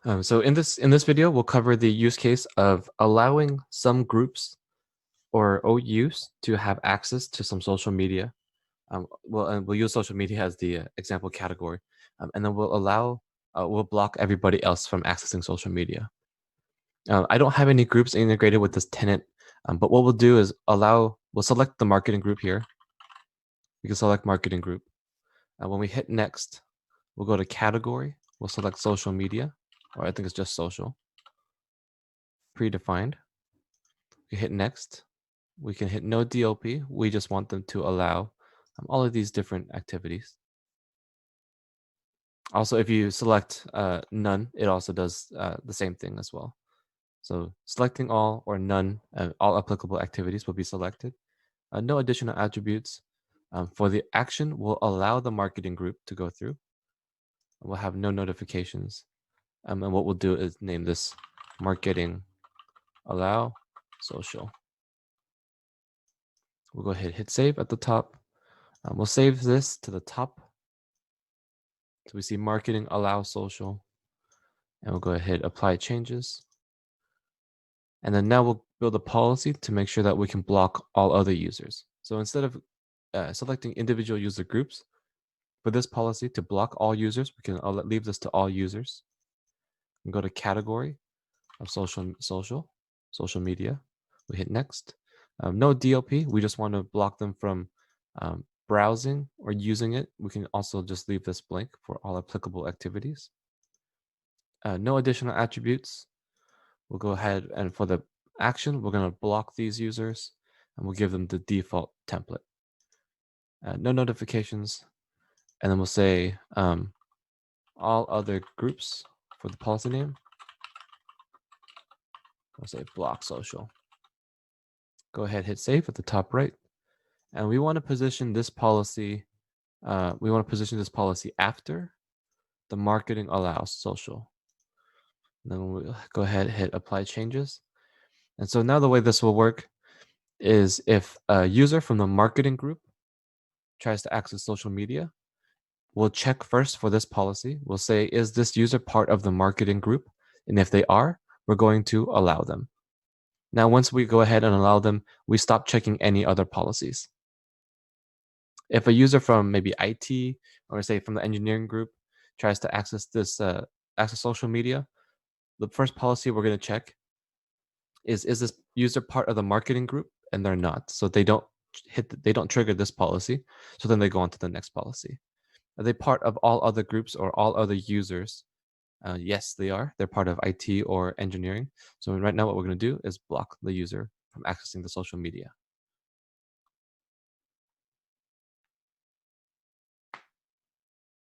So in this video, we'll cover the use case of allowing some groups or OUs to have access to some social media. We'll use social media as the example category, and then we'll block everybody else from accessing social media. I don't have any groups integrated with this tenant, but what we'll do is we'll select the marketing group here. We can select marketing group. When we hit next, we'll go to category. We'll select social media, or I think it's just social, predefined. We hit next. We can hit no DLP. We just want them to allow all of these different activities. Also, if you select none, it also does the same thing as well. So selecting all or none, all applicable activities will be selected. No additional attributes. For the action, we'll allow the marketing group to go through. We'll have no notifications. And what we'll do is name this marketing allow social. We'll go ahead and hit save at the top. We'll save this to the top. So we see marketing allow social. And we'll go ahead apply changes. And then now we'll build a policy to make sure that we can block all other users. So instead of selecting individual user groups, for this policy to block all users, we can leave this to all users. And go to category of social media. We hit next. No DLP. We just want to block them from browsing or using it. We can also just leave this blank for all applicable activities. No additional attributes. We'll go ahead and for the action, we're going to block these users and we'll give them the default template. No notifications. And then we'll say all other groups for the policy name. We'll say block social. Go ahead, hit save at the top right. And we want to position this policy. After the marketing allows social. And then we'll go ahead, hit apply changes. And so now the way this will work is if a user from the marketing group tries to access social media, we'll check first for this policy. We'll say, is this user part of the marketing group? And if they are, we're going to allow them. Now, once we go ahead and allow them, we stop checking any other policies. If a user from maybe IT or say from the engineering group tries to access social media, the first policy we're going to check is this user part of the marketing group? And they're not. So they don't trigger this policy. So then they go on to the next policy. Are they part of all other groups or all other users? Yes, they are. They're part of IT or engineering. So right now what we're going to do is block the user from accessing the social media.